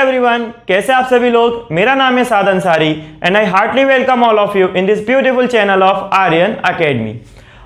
Everyone, कैसे आप सभी लोग। मेरा नाम है Saad Ansari and I heartly welcome all of you in this beautiful channel of Aryan academy.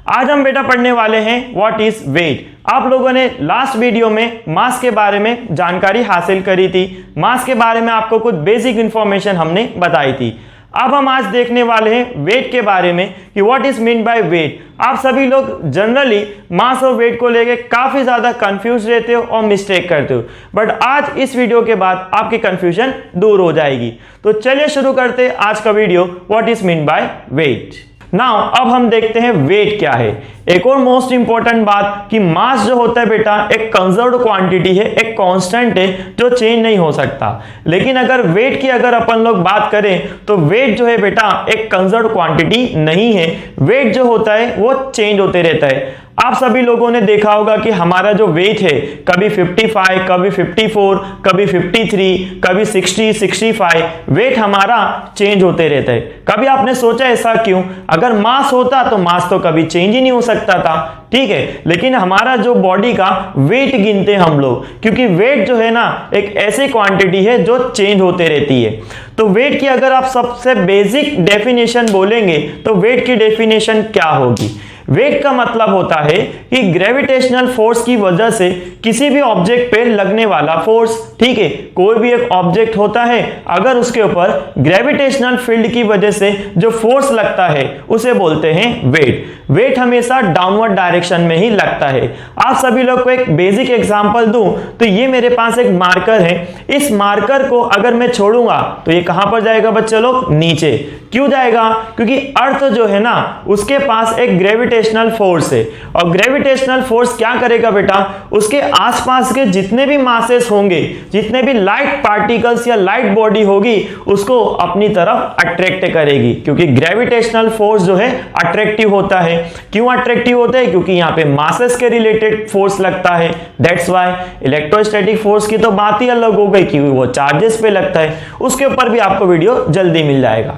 आज हम बेटा पढ़ने वाले हैं व्हाट इज वेट। आप लोगों ने लास्ट वीडियो में मास के बारे में जानकारी हासिल करी थी। मास के बारे में आपको कुछ बेसिक इंफॉर्मेशन हमने बताई थी। अब हम आज देखने वाले हैं वेट के बारे में कि what is mean by weight. आप सभी लोग जनरली मास और वेट को लेके काफी ज्यादा कंफ्यूज रहते हो और मिस्टेक करते हो, बट आज इस वीडियो के बाद आपकी कंफ्यूजन दूर हो जाएगी। तो चलिए शुरू करते हैं आज का video what is mean by weight. Now अब हम देखते हैं वेट क्या है। एक और मोस्ट इंपॉर्टेंट बात कि मास जो होता है बेटा एक कंजर्व्ड क्वांटिटी है, एक कांस्टेंट है जो चेंज नहीं हो सकता। लेकिन अगर वेट की अगर अपन लोग बात करें तो वेट जो है बेटा एक कंजर्व्ड क्वांटिटी नहीं है। वेट जो होता है वो चेंज होते रहता है। आप सभी लोगों ने देखा होगा कि हमारा जो वेट है कभी 55, कभी 54, कभी 53, कभी 60, 65, वेट हमारा चेंज होते रहता है। कभी आपने सोचा ऐसा क्यों? अगर मास होता तो मास तो कभी चेंज ही नहीं हो सकता था, ठीक है। लेकिन हमारा जो बॉडी का वेट गिनते हैं हम लोग, क्योंकि वेट जो है ना एक ऐसी क्वांटिटी है जो चेंज होते रहती है। तो वेट की अगर आप सबसे बेसिक डेफिनेशन बोलेंगे तो वेट की डेफिनेशन क्या होगी? वेट का मतलब होता है कि ग्रेविटेशनल फोर्स की वजह से किसी भी ऑब्जेक्ट पे लगने वाला फोर्स, ठीक है। कोई भी एक ऑब्जेक्ट होता है, अगर उसके ऊपर ग्रेविटेशनल फील्ड की वजह से जो फोर्स लगता है उसे बोलते हैं वेट। वेट हमेशा डाउनवर्ड डायरेक्शन में ही लगता है। आप सभी लोग को एक बेसिक एग्जांपल दूं तो ये मेरे पास एक मार्कर है। इस मार्कर को अगर मैं छोड़ूंगा तो ये कहां पर जाएगा बच्चे लोग? नीचे। क्यों जाएगा? क्योंकि अर्थ जो है ना उसके पास एक ग्रेविटेशनल फोर्स है, और ग्रेविटेशनल फोर्स क्या करेगा बेटा? उसके आसपास के जितने भी मासेस होंगे, जितने भी लाइट पार्टिकल्स या लाइट बॉडी होगी, उसको अपनी तरफ अट्रैक्ट करेगी। क्योंकि ग्रेविटेशनल फोर्स जो है अट्रैक्टिव होता है। क्यों अट्रैक्टिव होता है? क्योंकि यहाँ पे मासेस के रिलेटेड फोर्स लगता है। दैट्स व्हाई इलेक्ट्रोस्टैटिक फोर्स की तो बात ही अलग हो गई कि वो चार्जेस पे लगता है। उसके ऊपर भी आपको वीडियो जल्दी मिल जाएगा।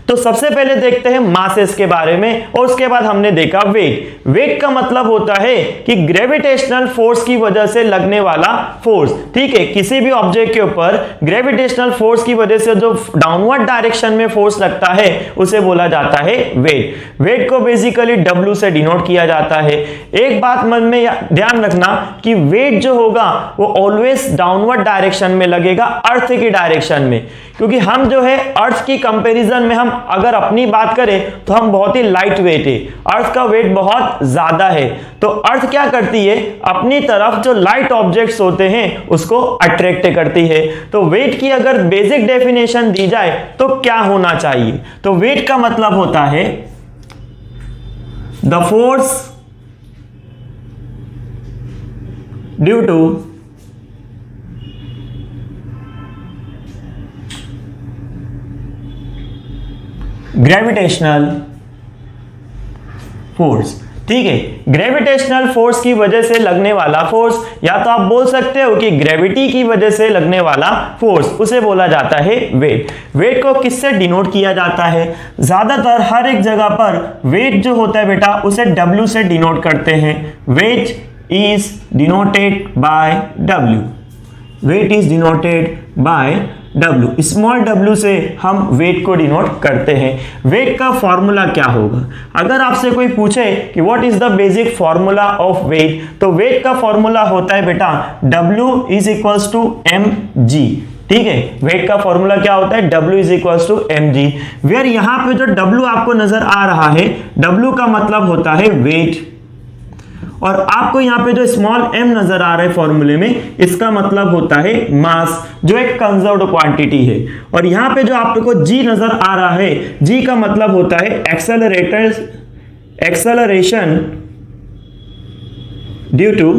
तो सबसे पहले देखते हैं मासेस के बारे में, और उसके बाद हमने देखा वेट। वेट का मतलब होता है कि ग्रेविटेशनल फोर्स की वजह से लगने वाला फोर्स, ठीक है। किसी भी ऑब्जेक्ट के ऊपर ग्रेविटेशनल फोर्स की वजह से जो डाउनवर्ड डायरेक्शन में फोर्स लगता है उसे बोला जाता है वेट। वेट को बेसिकली W से डिनोट किया जाता है। एक बात मन में ध्यान रखना कि वेट जो होगा वो ऑलवेज डाउनवर्ड डायरेक्शन में लगेगा, अर्थ की डायरेक्शन में। क्योंकि हम जो है अर्थ की कंपैरिजन में हम अगर अपनी बात करें तो हम बहुत ही लाइट वेट है, अर्थ का वेट बहुत ज्यादा है। तो अर्थ क्या करती है? अपनी तरफ जो लाइट ऑब्जेक्ट्स होते हैं उसको अट्रैक्ट करती है। तो वेट की अगर बेसिक डेफिनेशन दी जाए तो क्या होना चाहिए? तो वेट का मतलब होता है the force due to gravitational force, ठीक है। ग्रेविटेशनल फोर्स की वजह से लगने वाला फोर्स, या तो आप बोल सकते हो कि ग्रेविटी की वजह से लगने वाला फोर्स, उसे बोला जाता है वेट। वेट को किससे डिनोट किया जाता है? ज्यादातर हर एक जगह पर वेट जो होता है बेटा उसे W से डिनोट करते हैं। Weight is denoted by W। Weight is denoted by W। Small w से हम वेट को डिनोट करते हैं। वेट का फॉर्मूला क्या होगा? अगर आपसे कोई पूछे कि what is the basic formula of weight, तो वेट का फॉर्मूला होता है बेटा W is equals to mg, ठीक है। वेट का फॉर्मूला क्या होता है? W is equals to mg। Where यहां पे जो W आपको नजर आ रहा है, W का मतलब होता है वेट, और आपको यहाँ पे जो स्मॉल m नजर आ रहा है फॉर्मूले में, इसका मतलब होता है मास, जो एक कंजर्व्ड क्वांटिटी है। और यहाँ पे जो आपको g नजर आ रहा है, g का मतलब होता है acceleration due to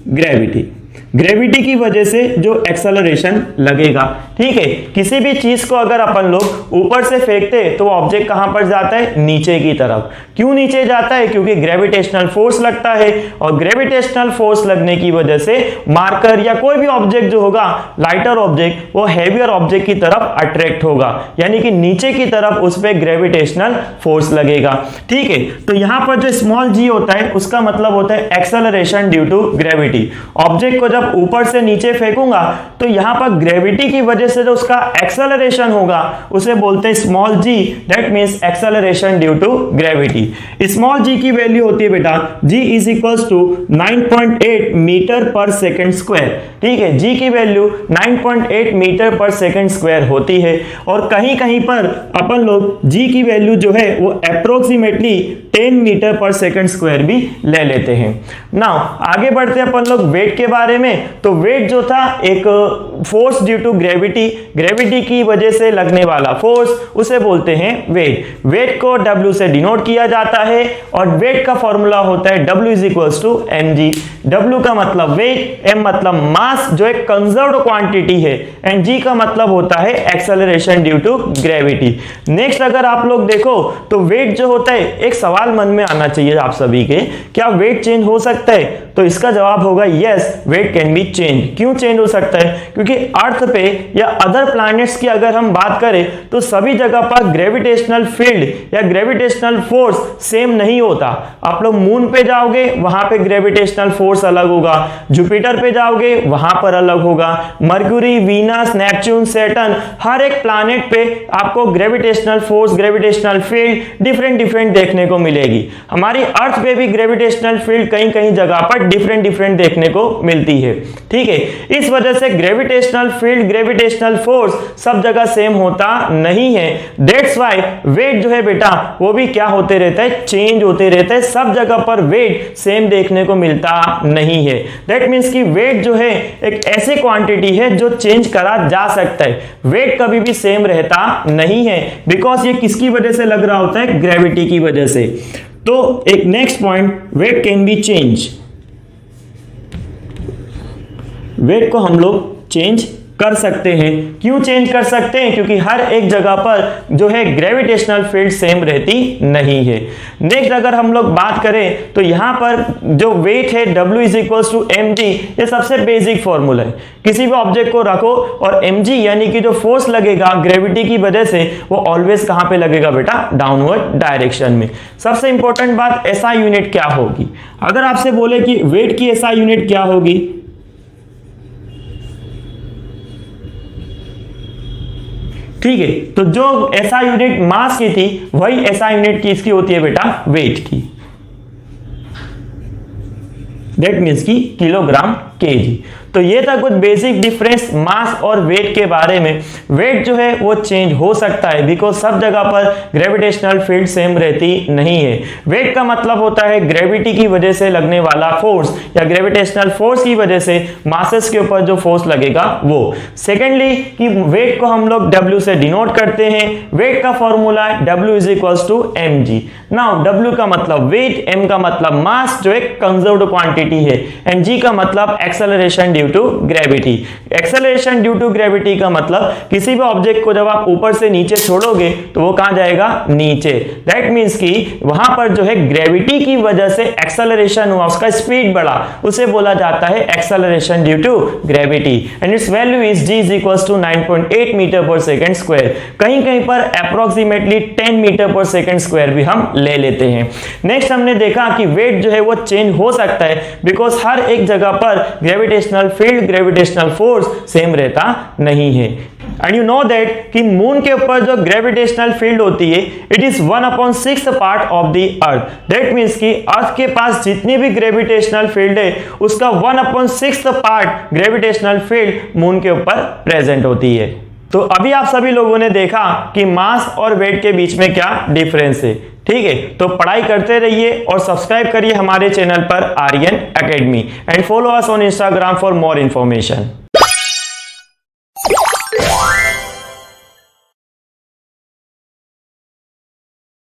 gravity. Gravity की वजह से जो एक्सेलरेशन लगेगा, ठीक है। किसी भी चीज को अगर अपन लोग ऊपर से फेंकते तो ऑब्जेक्ट कहां पर जाता है? नीचे की तरफ। क्यों नीचे जाता है? क्योंकि ग्रेविटेशनल फोर्स लगता है, और ग्रेविटेशनल फोर्स लगने की वजह से मार्कर या कोई भी ऑब्जेक्ट जो होगा, लाइटर ऑब्जेक्ट, वो हैवियर ऑब्जेक्ट की तरफ अट्रैक्ट होगा, यानी कि नीचे की तरफ उस पर ग्रेविटेशनल फोर्स लगेगा, ठीक है। तो यहां पर जो स्मॉल g होता है उसका मतलब होता है acceleration due to gravity. Object को जब ऊपर से नीचे फेंकूंगा तो यहाँ पर ग्रेविटी की वजह से जो उसका एक्सेलरेशन होगा उसे बोलते हैं small ji, that means acceleration due to gravity. Small जी की वैल्यू होती है बेटा जी इज इक्वल्स टू 9.8 मीटर पर सेकेंड स्क्वायर। ठीक है, जी की वैल्यू 9.8 मीटर पर सेकेंड स्क्वायर होती है और कहीं कहीं पर अपन लोग जी की वैल्यू जो है वो अप्रोक्सीमेटली 10 मीटर पर सेकेंड स्क्वायर भी ले लेते हैं। नाउ आगे बढ़ते हैं अपन लोग वेट के बारे में। तो वेट जो था एक force due to gravity, gravity की वजह से लगने वाला फोर्स, उसे बोलते हैं वेट। वेट को W से डिनोट किया जाता है और वेट का फॉर्मूला होता है W is equals to mg। W का मतलब वेट, m मतलब मास जो एक कंजर्व्ड क्वांटिटी है एंड g का मतलब होता है acceleration due to gravity. Next अगर आप लोग देखो तो वेट जो होता है, एक सवाल मन में आना चाहिए आप सभी के, क्या वेट चेंज हो सकता है? तो इसका जवाब होगा yes, weight can be change. क्यों चेंज हो सकता है? क्योंकि अर्थ पे या अदर प्लैनेट्स की अगर हम बात करें तो सभी जगह पर ग्रेविटेशनल फील्ड या ग्रेविटेशनल फोर्स सेम नहीं होता। आप लोग मून पे जाओगे वहां पे ग्रेविटेशनल फोर्स अलग होगा, जुपिटर पे जाओगे वहां पर अलग होगा, मर्क्यूरी, वीनस, नेपच्यून, सैटर्न, हर एक प्लैनेट पे आपको gravitational force, gravitational field different देखने को मिलेगी। हमारी अर्थ पे भी ग्रेविटेशनल फील्ड कहीं कहीं जगह पर डिफरेंट देखने को मिलती है। ठीक है, इस वजह से ग्रेविटेशनल फील्ड, ग्रेविटेशनल फोर्स सब जगह सेम होता नहीं है। दैट्स व्हाई वेट जो है बेटा वो भी क्या होते रहता है, चेंज होते रहता है। सब जगह पर वेट सेम देखने को मिलता नहीं है। दैट मीन्स कि वेट जो है एक ऐसी क्वांटिटी है जो चेंज करा जा सकता है। वेट कभी भी सेम रहता नहीं है बिकॉज ये किसकी वजह से लग रहा होता है, ग्रेविटी की वजह से। तो एक next point, weight can be change. Weight को हम लोग चेंज कर सकते हैं। क्यों चेंज कर सकते हैं? क्योंकि हर एक जगह पर जो है ग्रेविटेशनल फील्ड सेम रहती नहीं है। नेक्स्ट अगर हम लोग बात करें तो यहां पर जो वेट है W is equals to mg, ये सबसे बेसिक फॉर्मूला है। किसी भी ऑब्जेक्ट को रखो और mg यानी कि जो फोर्स लगेगा ग्रेविटी की वजह से वो ऑलवेज कहां पे लगेगा बेटा, डाउनवर्ड डायरेक्शन में। सबसे इंपॉर्टेंट बात, SI यूनिट क्या होगी? अगर आपसे बोले कि वेट की SI यूनिट क्या होगी, ठीक है, तो जो SI यूनिट मास की थी वही SI यूनिट किसकी होती है बेटा, वेट की। दैट मीन्स की किलोग्राम kg। तो ये था कुछ बेसिक डिफरेंस मास और वेट के बारे में। वेट जो है वो चेंज हो सकता है बिकॉज सब जगह पर ग्रेविटेशनल फील्ड सेम रहती नहीं है। वेट का मतलब होता है ग्रेविटी की वजह से लगने वाला फोर्स या ग्रेविटेशनल फोर्स की वजह से मासेस के ऊपर जो फोर्स लगेगा वो। सेकेंडली कि वेट को हम लोग W से डिनोट करते हैं। वेट का फॉर्मूला है W is equals to mg। Now W का मतलब वेट, m का मतलब मास जो एक कंजर्व्ड क्वांटिटी है एंड g का मतलब acceleration due to gravity. Acceleration due to gravity का मतलब किसी भी ऑब्जेक्ट को जब आप ऊपर से नीचे छोड़ोगे तो वो कहां जाएगा, नीचे। दैट मीन्स कि वहां पर जो है ग्रेविटी की वजह से एक्सेलरेशन हुआ, उसका स्पीड बढ़ा, उसे बोला जाता है acceleration due to gravity and its value is g is equals to 9.8 metre per second square. कहीं कहीं पर approximately 10 metre per second square भी हम ले लेते हैं। नेक्स्ट हमने देखा कि वेट जो है वो चेंज हो सकता है बिकॉज हर एक जगह पर gravitational field, gravitational force same रहता नहीं है। एंड यू नो दैट कि मून के ऊपर जो ग्रेविटेशनल फील्ड होती है it is 1/6 part of the earth. That means कि अर्थ के पास जितनी भी ग्रेविटेशनल फील्ड है उसका 1/6 पार्ट ग्रेविटेशनल फील्ड मून के ऊपर प्रेजेंट होती है। तो अभी आप सभी लोगों ने देखा कि मास और वेट के बीच में क्या डिफरेंस है। ठीक है, तो पढ़ाई करते रहिए और सब्सक्राइब करिए हमारे चैनल पर Aryan academy and follow us on Instagram for more information.